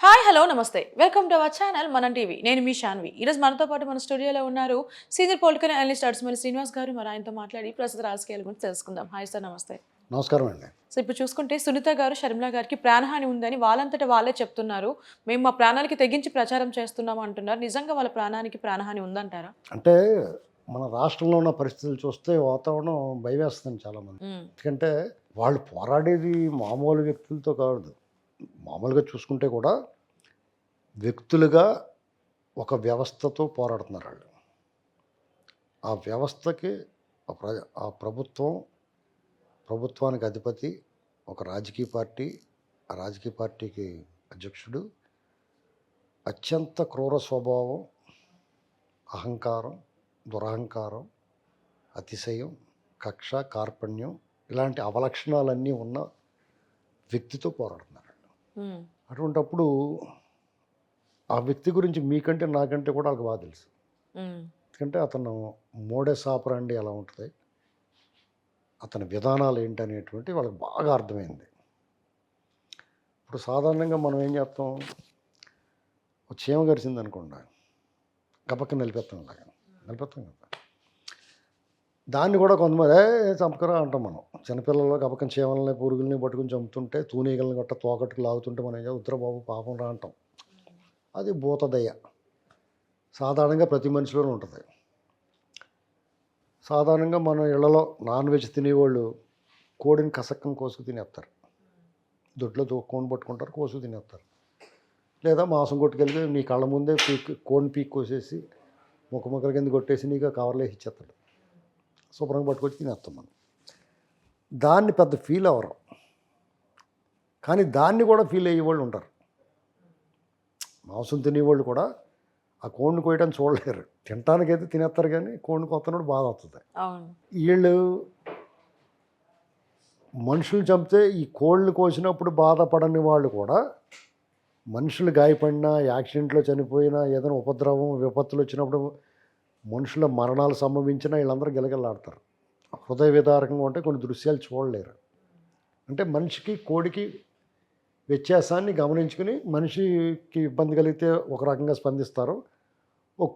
Hi hello నమస్తే welcome to our channel మనం TV నేను మీ శాన్వి ఈరోజు మనతో పాటు మన స్టూడియోలో ఉన్నారు సీనియర్ పొలిటికల్ అనలిస్ట్ అడ్స్మల్ శ్రీనివాస్ గారు. మరి ఆయనతో మాట్లాడి ప్రస్తుత రాజకీయాల గురించి తెలుసుకుందాం. హాయ్ సార్, నమస్తే. నమస్కారం అండి. సో ఇప్పుడు చూసుకుంటే సునీత గారు షర్మిల గారికి ప్రాణహాని ఉందని వాళ్ళంతటా వాళ్ళే చెప్తున్నారు. మేము మా ప్రాణాలకి తెగించి ప్రచారం చేస్తున్నాము అంటున్నారు. నిజంగా వాళ్ళ ప్రాణానికి ప్రాణహాని ఉందంటారా? అంటే మన రాష్ట్రంలో ఉన్న పరిస్థితులు చూస్తే వాతావరణం భయవేస్తుంది చాలామంది. ఎందుకంటే వాళ్ళు పోరాడేది మామూలు వ్యక్తులతో కాదు. మామూలుగా చూసుకుంటే కూడా వ్యక్తులుగా ఒక వ్యవస్థతో పోరాడుతున్నారు వాళ్ళు. ఆ వ్యవస్థకి ఆ ప్రభుత్వానికి అధిపతి ఒక రాజకీయ పార్టీ, ఆ రాజకీయ పార్టీకి అధ్యక్షుడు అత్యంత క్రూర స్వభావం, అహంకారం, దురహంకారం, అతిశయం, కక్ష, కార్పణ్యం ఇలాంటి అవలక్షణాలన్నీ ఉన్న వ్యక్తితో పోరాడుతున్నారు. అటువంటప్పుడు ఆ వ్యక్తి గురించి మీకంటే నాకంటే కూడా వాళ్ళకి బాగా తెలుసు. ఎందుకంటే అతను మోడస్ ఆపరాండి ఎలా ఉంటుంది, అతని విధానాలు ఏంటనేటువంటి వాళ్ళకి బాగా అర్థమైంది. ఇప్పుడు సాధారణంగా మనం ఏం చేస్తాం, చీమ గరిచింది అనుకోండి, గబక్క నిలిపేస్తాం కదా. దాన్ని కూడా కొంతమంది చంపకరా అంటాం మనం. చిన్నపిల్లలు గబక్కన చీమలని పురుగుల్ని పట్టుకుని చంపుతుంటే, తూనీగలను గట్ట తోకట్టుకు లాగుతుంటే మనం ఏం ఉత్తరబాబు పాపం రా అంటాం. అది భూతదయ. సాధారణంగా ప్రతి మనిషిలోనూ ఉంటుంది. సాధారణంగా మన ఇళ్లలో నాన్ వెజ్ తినేవాళ్ళు కోడిని కసక్కని కోసుకు తినేస్తారు. దొడ్లో కోడిని పట్టుకుంటారు, కోసుకు తినేస్తారు. లేదా మాంసం కొట్టుకెళ్ళి నీ కళ్ళ ముందే కోడిని పీక్ కోసేసి ముక్కల కింద కొట్టేసి నీకు కవర్లో ఇచ్చేస్తాడు. శుభ్రంగా పట్టుకొచ్చి తినేస్తాం మనం. దాన్ని పెద్ద ఫీల్ అవ్వరు, కానీ దాన్ని కూడా ఫీల్ అయ్యేవాళ్ళు ఉంటారు. మాంసం తినేవాళ్ళు కూడా ఆ కోడిని కోయడానికి చూడలేరు. తినటానికైతే తినేస్తారు, కానీ కోడిని కొత్తనోడు బాధ వస్తుంది. వీళ్ళు మనుషులు చంపితే ఈ కోళ్ళని కోసినప్పుడు బాధపడని వాళ్ళు కూడా మనుషులు గాయపడినా, యాక్సిడెంట్లో చనిపోయినా, ఏదైనా ఉపద్రవం విపత్తులు వచ్చినప్పుడు మనుషుల మరణాలు సంభవించినా వీళ్ళందరూ గిలగిలాడతారు. హృదయ విదారకంగా ఉంటే కొన్ని దృశ్యాలు చూడలేరు. అంటే మనిషికి కోడికి వ్యత్యాసాన్ని గమనించుకుని మనిషికి ఇబ్బంది కలిగితే ఒక రకంగా స్పందిస్తారు, ఒక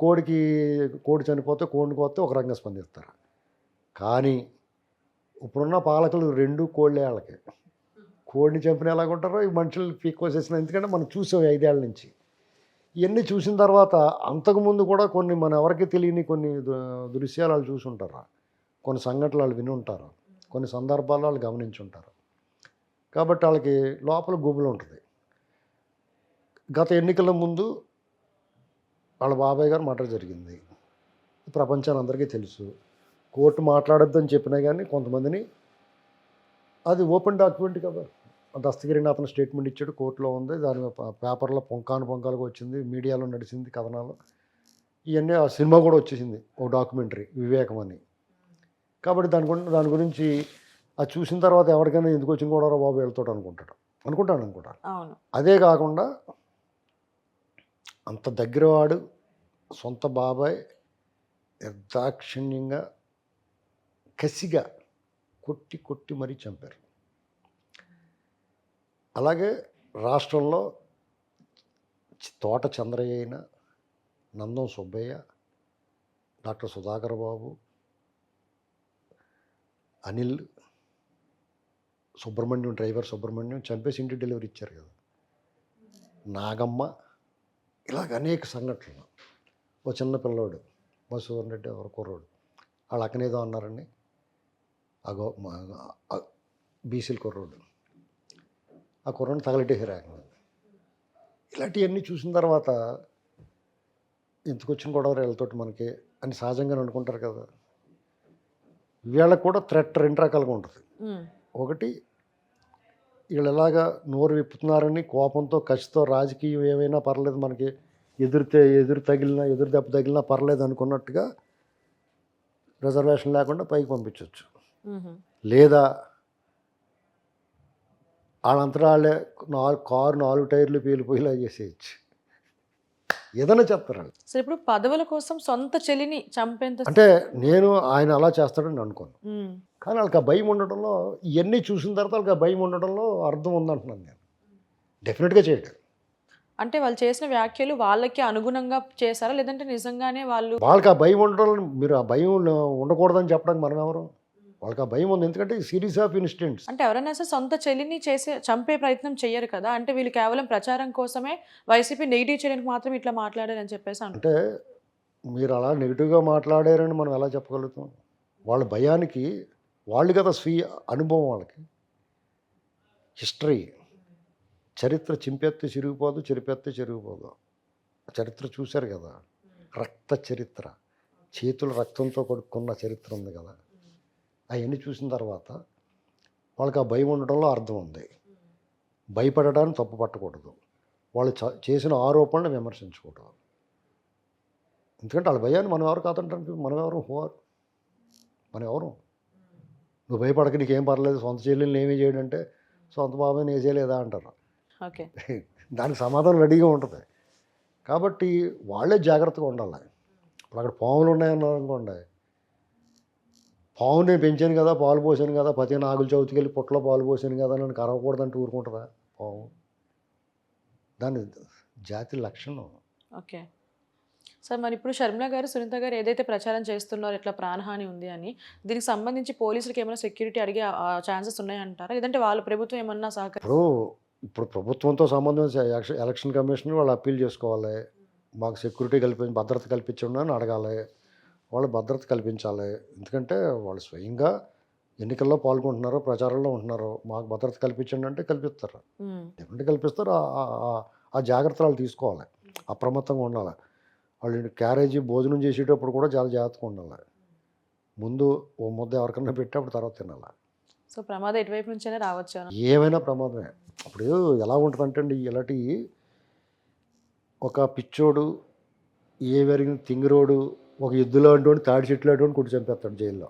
కోడి చనిపోతే కోడిని కోస్తే ఒక రకంగా స్పందిస్తారు. కానీ ఇప్పుడున్న పాలకులు రెండు కోళ్ళే వాళ్ళకి. కోడిని చంపిన ఎలాగుంటారో ఈ మనుషులు పీక్కోసేసిన. ఎందుకంటే మనం చూసాం 5 ఏళ్ళ నుంచి. ఇవన్నీ చూసిన తర్వాత అంతకుముందు కూడా కొన్ని మన ఎవరికి తెలియని కొన్ని దృశ్యాలు వాళ్ళు చూసి ఉంటారు, కొన్ని సంఘటనలు వాళ్ళు విని ఉంటారు, కొన్ని సందర్భాలు వాళ్ళు గమనించి ఉంటారు. కాబట్టి వాళ్ళకి లోపల గుబులు ఉంటుంది. గత ఎన్నికల ముందు వాళ్ళ బాబాయ్ గారు మర్డర్ జరిగింది, ప్రపంచానికి అందరికీ తెలుసు. కోర్టు మాట్లాడొద్దని చెప్పినా కానీ కొంతమందిని, అది ఓపెన్ డాక్యుమెంట్ కదా, దస్తగిరిని అతను స్టేట్మెంట్ ఇచ్చాడు, కోర్టులో ఉంది, దాని పేపర్లో పొంకాలుగా వచ్చింది, మీడియాలో నడిచింది కథనాలు. ఇవన్నీ ఆ సినిమా కూడా వచ్చేసింది, ఓ డాక్యుమెంటరీ వివేకం అని. కాబట్టి దాని గురించి అది చూసిన తర్వాత ఎవరికైనా ఎందుకు వచ్చిన కూడా బాబు వెళ్తాడు అనుకుంటాను. అదే కాకుండా అంత దగ్గరవాడు సొంత బాబాయ్ నిర్దాక్షిణ్యంగా కసిగా కొట్టి మరీ చంపారు. అలాగే రాష్ట్రంలో తోట చంద్రయ్య అయిన, నందం సుబ్బయ్య, డాక్టర్ సుధాకర్ బాబు, అనిల్, సుబ్రహ్మణ్యం, డ్రైవర్ సుబ్రహ్మణ్యం చంపేసి ఇంటి డెలివరీ ఇచ్చారు కదా, నాగమ్మ, ఇలాగ అనేక సంఘటనలు. ఓ చిన్న పిల్లోడు మసూదన్ రెడ్డి ఎవరు కుర్రోడు, వాళ్ళ అక్కనేదో అన్నారని బీసీల కుర్రోడు, ఆ కుర్రోని తగలెట్టేసారు. ఇలాంటివన్నీ చూసిన తర్వాత ఇంతకు వచ్చిన గొడవ వీళ్ళతోటి మనకి అని సహజంగా అనుకుంటారు కదా. వీళ్ళకు కూడా థ్రెట్ 2 రకాలుగా ఉంటుంది. ఒకటి, వీళ్ళు ఎలాగా నోరు విప్పుతున్నారని కోపంతో, కసితో, రాజకీయం ఏమైనా పర్లేదు, మనకి ఎదురు దెబ్బ తగిలినా పర్లేదు అనుకున్నట్టుగా రిజర్వేషన్ లేకుండా పైకి పంపించవచ్చు. లేదా వాళ్ళంతటా వాళ్ళే కారు 4 టైర్లు పేలిపోయేలా చేసేయచ్చు, ఏదైనా చెప్తారు. సో ఇప్పుడు పదవుల కోసం సొంత చెల్లిని చంపేంత అంటే ఆయన అలా చేస్తాడని అనుకోను, కానీ వాళ్ళకి ఆ భయం ఉండడంలో, ఇవన్నీ చూసిన తర్వాత వాళ్ళకి ఆ భయం ఉండడంలో అర్థం ఉందంటున్నాను నేను. డెఫినెట్గా చేయడు. అంటే వాళ్ళు చేసిన వ్యాఖ్యలు వాళ్ళకి అనుగుణంగా చేశారా, లేదంటే నిజంగానే వాళ్ళు? వాళ్ళకి ఆ భయం ఉండడం, మీరు ఆ భయం ఉండకూడదని చెప్పడానికి మనం ఎవరు? వాళ్ళకి ఆ భయం ఉంది, ఎందుకంటే సిరీస్ ఆఫ్ ఇన్సిడెంట్స్. అంటే ఎవరైనా సరే సొంత చెల్లిని చంపే ప్రయత్నం చెయ్యరు కదా, అంటే వీళ్ళు కేవలం ప్రచారం కోసమే వైసీపీ నెగిటివ్ చేయడానికి మాత్రం ఇట్లా మాట్లాడారని చెప్పేసి అంటే మీరు అలా నెగిటివ్గా మాట్లాడారని మనం ఎలా చెప్పగలుగుతాం? వాళ్ళ భయానికి వాళ్ళు కదా స్వీయ అనుభవం, వాళ్ళకి హిస్టరీ, చరిత్ర చింపెత్తి చిరిగిపోదు, చెరిపెత్తి చెరిగిపోదు. చరిత్ర చూశారు కదా, రక్త చరిత్ర, చేతులు రక్తంతో కొడుకున్న చరిత్ర ఉంది కదా. అవన్నీ చూసిన తర్వాత వాళ్ళకి ఆ భయం ఉండడంలో అర్థం ఉంది. భయపడడానికి తప్పు పట్టకూడదు, వాళ్ళు చేసిన ఆరోపణలు విమర్శించకూడదు. ఎందుకంటే వాళ్ళ భయాన్ని మనం ఎవరు కాదంటానికి, మనం ఎవరు హోర్, మనం ఎవరు? నువ్వు భయపడక నీకేం పర్లేదు, సొంత చెల్లెల్ని ఏమీ చేయడంటే సొంత బాబాయ్ని వేసేయలేదా అంటారు. ఓకే, దానికి సమాధానం రెడీగా ఉంటుంది. కాబట్టి వాళ్ళే జాగ్రత్తగా ఉండాలి. ఇప్పుడు అక్కడ పాములు ఉన్నాయన్నారు అనుకోండి, పాము నేను పెంచాను కదా, పాలు పోసాను కదా, ప్రతి నాగుల చవితికి వెళ్ళి పుట్టలో పాలు పోసాను కదా నన్ను కరవకూడదంటే ఊరుకుంటుందా పాము? దాని జాతి లక్షణం. ఓకే సార్, మరి ఇప్పుడు షర్మిల గారు, సునీత గారు ఏదైతే ప్రచారం చేస్తున్నారో ఇట్లా ప్రాణహాని ఉంది అని, దీనికి సంబంధించి పోలీసులకు ఏమైనా సెక్యూరిటీ అడిగే ఛాన్సెస్ ఉన్నాయంటారా, లేదంటే వాళ్ళు ప్రభుత్వం ఏమన్నా ఇప్పుడు ప్రభుత్వంతో సంబంధం ఎలక్షన్ కమిషన్ వాళ్ళు అప్పీల్ చేసుకోవాలి, మాకు సెక్యూరిటీ భద్రత కల్పించండి అని అడగాలి. వాళ్ళు భద్రత కల్పించాలి, ఎందుకంటే వాళ్ళు స్వయంగా ఎన్నికల్లో పాల్గొంటున్నారు, ప్రచారంలో ఉంటున్నారు. మాకు భద్రత కల్పించండి అంటే కల్పిస్తారు, ఏమంటే కల్పిస్తారు. ఆ జాగ్రత్తలు వాళ్ళు తీసుకోవాలి, అప్రమత్తంగా ఉండాలి. వాళ్ళు క్యారేజీ భోజనం చేసేటప్పుడు కూడా చాలా జాగ్రత్తగా ఉండాలి. ముందు ఓ ముద్ద ఎవరికన్నా పెట్టేప్పుడు తర్వాత తినాలి. సో ప్రమాదం ఎటువైపు నుంచైనా రావచ్చు, ఏమైనా ప్రమాదమే. అప్పుడు ఎలా ఉంటుందంటే అండి, ఇలాంటి ఒక పిచ్చోడు, ఏ వెరిగిన తింగిరోడు, ఒక ఎద్దులో అంటోని తాడి చెట్లు అంటోని కొట్టి చంపేస్తాడు జైల్లో.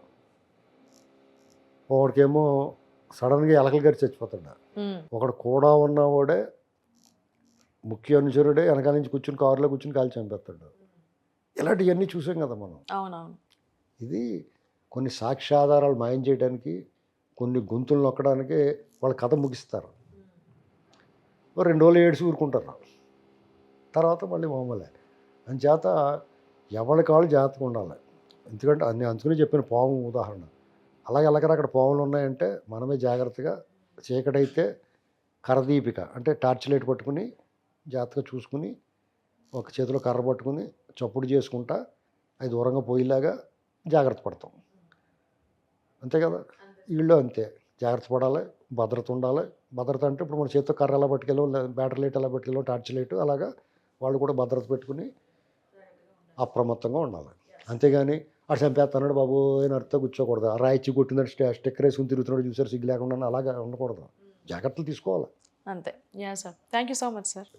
ఒకడికేమో సడన్గా ఎలకలు గడి చచ్చిపోతాడు. ఒకడు కూడా ఉన్నవాడే ముఖ్య అనుచరుడే వెనకాల నుంచి కూర్చుని కారులో కూర్చుని కాల్చి చంపేస్తాడు. ఇలాంటివన్నీ చూసాం కదా మనం. అవునవును. ఇది కొన్ని సాక్ష్యాధారాలు మాయం చేయడానికి, కొన్ని గొంతులు నొక్కడానికి వాళ్ళ కథ ముగిస్తారు. 2 రోజులు ఏడ్చి ఊరుకుంటారు, తర్వాత మళ్ళీ మామూలే. అందుచేత ఎవరి కాళ్ళు జాగ్రత్తగా ఉండాలి. ఎందుకంటే నేను అందుకని చెప్పిన పాము ఉదాహరణ. అలాగే అక్కడ పాములు ఉన్నాయంటే మనమే జాగ్రత్తగా, చీకటైతే కరదీపిక అంటే టార్చ్ లైట్ పట్టుకుని జాగ్రత్తగా చూసుకుని, ఒక చేతిలో కర్ర పట్టుకుని చప్పుడు చేసుకుంటా అది దూరంగా పోయేలాగా జాగ్రత్త పడతాం, అంతే కదా. వీళ్ళు అంతే జాగ్రత్త పడాలి, భద్రత ఉండాలి. భద్రత అంటే ఇప్పుడు మన చేతితో కర్ర ఎలా పట్టుకెళ్ళాం, బ్యాటరీ లైట్ ఎలా పట్టుకెళ్ళాం, టార్చ్ లైట్, అలాగా వాళ్ళు కూడా భద్రత పెట్టుకుని అప్రమత్తంగా ఉండాలి. అంతేగాని అటు చంపేస్తున్నాడు బాబు అని అర్థం కూర్చోకూడదు. ఆ రాయిచ్చి కొట్టిందంటే స్టిక్కర్ వేసుకుని తిరుగుతున్నాడు చూసారు, సిగ్గు లేకుండా అలాగా ఉండకూడదు, జాగ్రత్తలు తీసుకోవాలి. అంతే. Yeah sir, thank you so much sir.